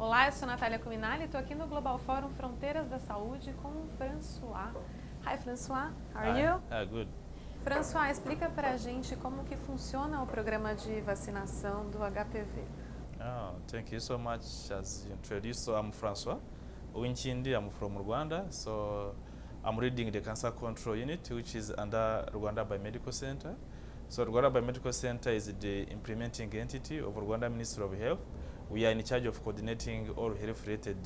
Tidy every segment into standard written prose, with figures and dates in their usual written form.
Olá, eu sou Natalia Cuminale e estou aqui no Global Fórum Fronteiras da Saúde com o François. Hi, François. How are you? Good. François, explica para a gente como que funciona o programa de vacinação do HPV. Thank you so much. As you introduced, so I'm François Unwinkindi. I'm from Rwanda. So I'm leading the cancer control unit, which is under Rwanda Biomedical Cancer. So Rwanda Biomedical Center is the implementing entity of Rwanda Ministry of Health. We are in charge of coordinating all health-related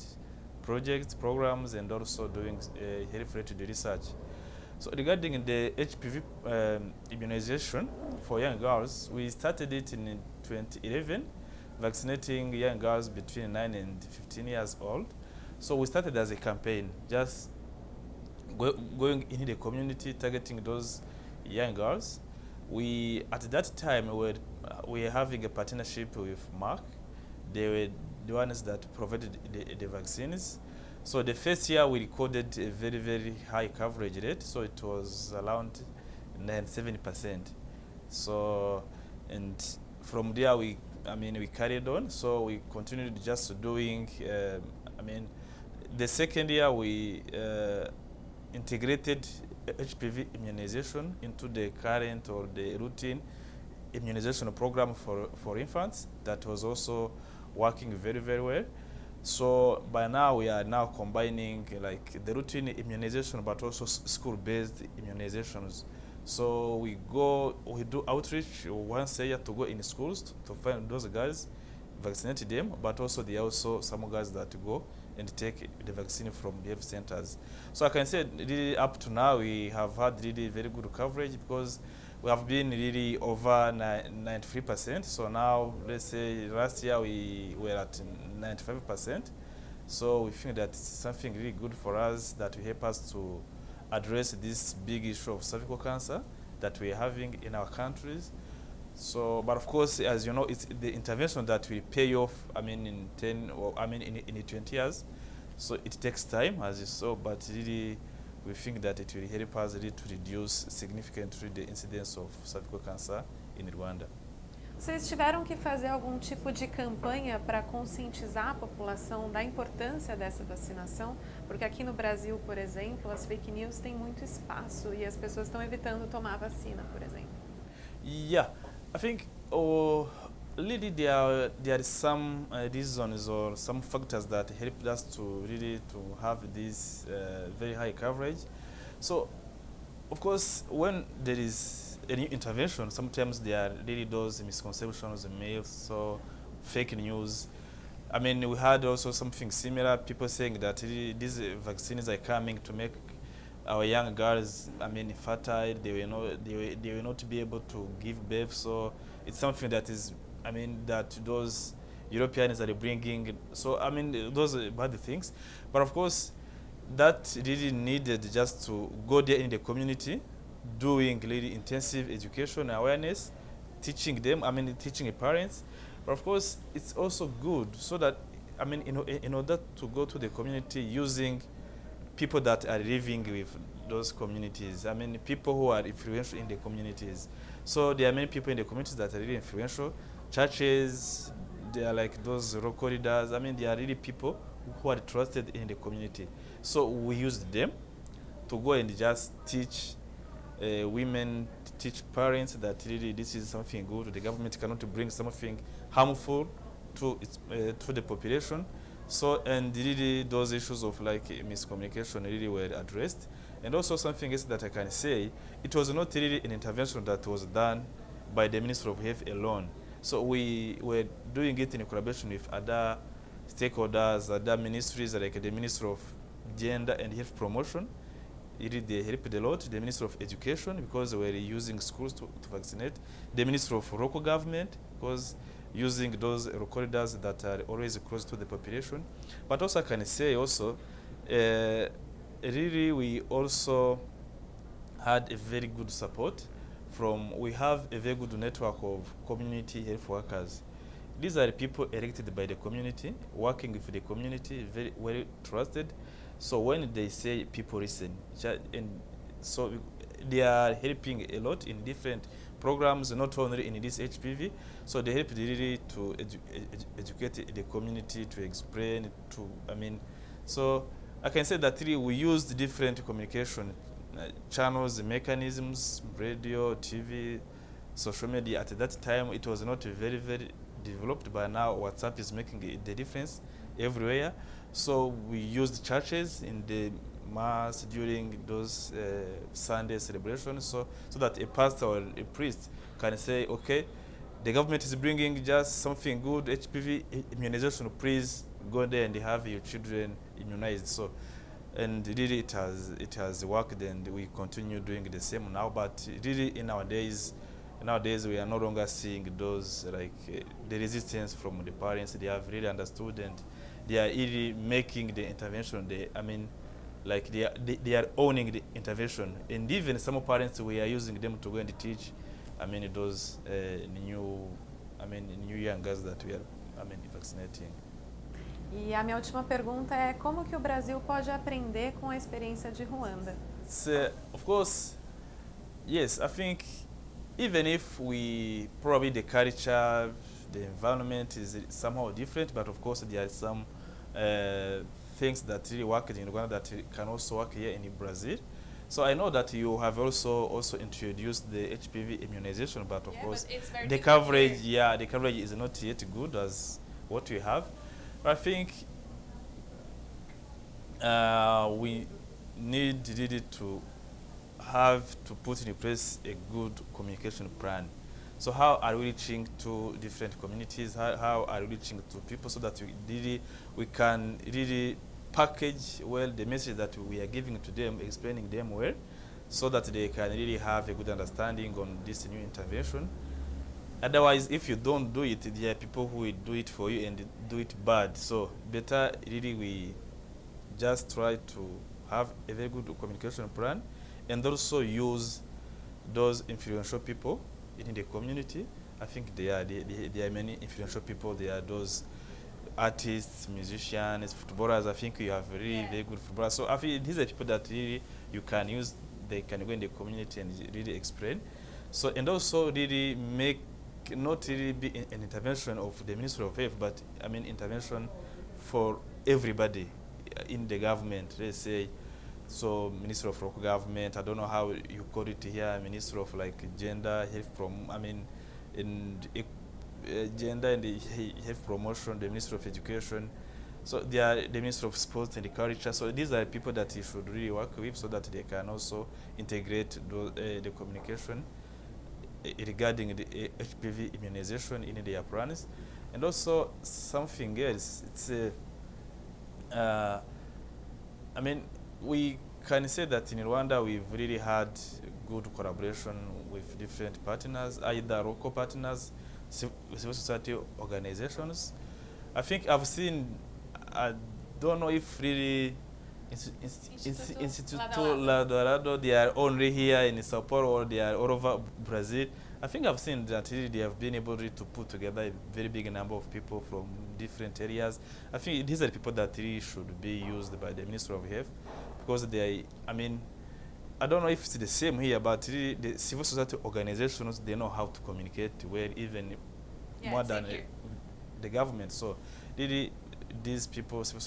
projects, programs, and also doing health-related research. So regarding the HPV immunization for young girls, we started it in 2011, vaccinating young girls between 9 and 15 years old. So we started as a campaign, just going into the community, targeting those young girls. At that time, we were having a partnership with Merck. They were the ones that provided the vaccines. So the first year we recorded a very, very high coverage rate. So it was around 97%. So, and from there we carried on. So we continued just doing, the second year we integrated HPV immunization into the current or the routine immunization program for infants. That was also working very, very well. So by now we are now combining like the routine immunization but also school-based immunizations. So we do outreach once a year to go in schools to find those guys, vaccinate them, but also there are also some guys that go and take the vaccine from the health centers. So I can say really up to now we have had really very good coverage because we have been really over 93%. So now, let's say last year we were at 95%. So we think that it's something really good for us that will help us to address this big issue of cervical cancer that we are having in our countries. So, but of course, as you know, it's the intervention that will pay off, in 20 years. So it takes time, as you saw, but really, we think that it will help us really to reduce significantly the incidence of cervical cancer in Rwanda. Vocês tiveram que fazer algum tipo de campanha para conscientizar a população da importância dessa vacinação? Porque aqui no Brasil, por exemplo, as fake news têm muito espaço e as pessoas estão evitando tomar a vacina, por exemplo. Yeah, I think really there are some reasons or some factors that helped us to have this very high coverage. So, of course, when there is a new intervention, sometimes there are really those misconceptions, myths, so fake news. We had also something similar, people saying that really these vaccines are coming to make our young girls, fertile. They will not be able to give birth. So it's something that is, that those Europeans are bringing. So those are bad things. But of course, that really needed just to go there in the community, doing really intensive education awareness, teaching them. Teaching the parents. But of course, it's also good so that in order to go to the community using people that are living with those communities. People who are influential in the communities. So there are many people in the communities that are really influential. Churches, they are like those local leaders. They are really people who are trusted in the community. So we used them to go and just teach women, teach parents that really this is something good. The government cannot bring something harmful to the population. So, and really those issues of like miscommunication really were addressed. And also something else that I can say, it was not really an intervention that was done by the Ministry of Health alone. So we were doing it in collaboration with other stakeholders, other ministries like the Ministry of Gender and Health Promotion. They helped a lot. The Ministry of Education, because we were using schools to vaccinate. The Ministry of Local Government, because using those corridors that are always close to the population. But also I can say also, really we also had a very good support we have a very good network of community health workers. These are people elected by the community, working with the community, very well trusted. So when they say, people listen. And so they are helping a lot in different programs not only in this HPV, so they help really to educate the community, to explain, to, so I can say that really we used different communication channels, mechanisms, radio, TV, social media. At that time, it was not very, very developed, but now WhatsApp is making the difference everywhere. So we used churches in the mass during those Sunday celebrations, so that a pastor or a priest can say, okay, the government is bringing just something good, HPV immunization, please go there and have your children immunized. So, and really it has worked, and we continue doing the same now. But really nowadays we are no longer seeing those the resistance from the parents. They have really understood, and they are really making the intervention. They are owning the intervention, and even some parents, we are using them to go and teach those new young girls that we are vaccinating. E a minha última pergunta é como que o Brasil pode aprender com a experiência de Ruanda? So, of course, yes, I think even if probably the culture, the environment is somehow different, but of course there are some things that really work in Rwanda that can also work here in Brazil. So I know that you have also introduced the HPV immunization, but of course the coverage, the coverage is not yet good as what we have. But I think we need really to have to put in place a good communication plan. So how are we reaching to different communities? How are we reaching to people so that we can really package well the message that we are giving to them, explaining them well, so that they can really have a good understanding on this new intervention. Otherwise, if you don't do it, there are people who will do it for you and do it bad. So better really we just try to have a very good communication plan, and also use those influential people in the community. I think there are many influential people. There are those artists, musicians, footballers. I think you have really very good footballers. So I think these are people that really you can use. They can go in the community and really explain. So, and also really make not really be an intervention of the Ministry of Health, but intervention for everybody in the government. Let's say, so Minister of Local Government, I don't know how you call it here, Minister of Gender, Health Gender and Health Promotion, the Minister of Education. So they are the Minister of Sports and Culture. So these are people that you should really work with, so that they can also integrate the communication regarding the HPV immunization in their plans. And also something else, it's we can say that in Rwanda we've really had good collaboration with different partners, either local partners, civil society organizations. I think I've seen, I don't know if really Instituto Lado, they are only here in Sao Paulo or they are all over Brazil. I think I've seen that really they have been able to put together a very big number of people from different areas. I think these are the people that really should be used by the Ministry of Health, because they are, I don't know if it's the same here, but really the civil society organizations, they know how to communicate well, even more than the government. So really these people, civil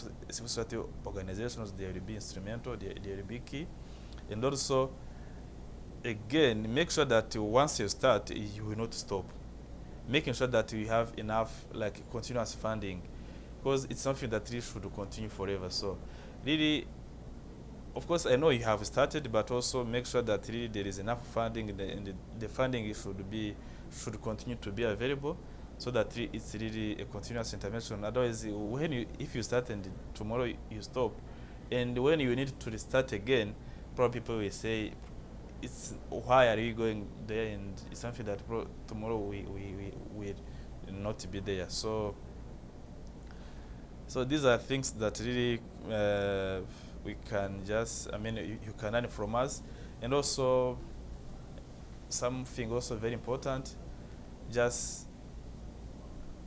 society organizations, they will be instrumental, they will be key. And also, again, make sure that once you start, you will not stop. Making sure that you have enough continuous funding, because it's something that really should continue forever. So really, of course, I know you have started, but also make sure that really there is enough funding, and the funding should continue to be available, so that it's really a continuous intervention. Otherwise, if you start and tomorrow you stop, and when you need to restart again, probably people will say, why are you going there? And it's something that tomorrow we will not be there. So these are things that really we can just, you can learn from us. And also something also very important, just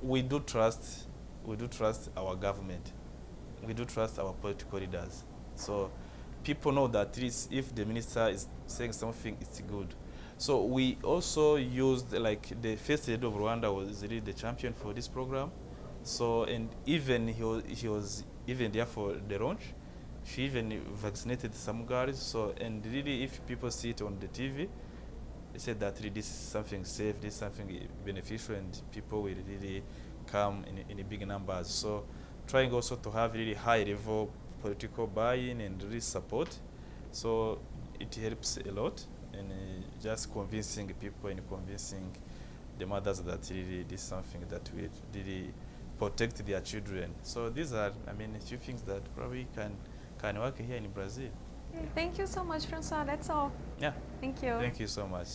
we do trust our government. We do trust our political leaders. So people know that if the minister is saying something, it's good. So we also used, like, the first lady of Rwanda was really the champion for this program. So, and even he was even there for the launch. She even vaccinated some girls. So, and really, if people see it on the TV, they said that really this is something safe, this is something beneficial, and people will really come in big numbers. So, trying also to have really high level political buy-in and really support. So it helps a lot in just convincing people and convincing the mothers that really this is something that will really protect their children. So these are, I mean, a few things that probably can work here in Brazil. Thank you so much, François. That's all. Yeah. Thank you. Thank you so much.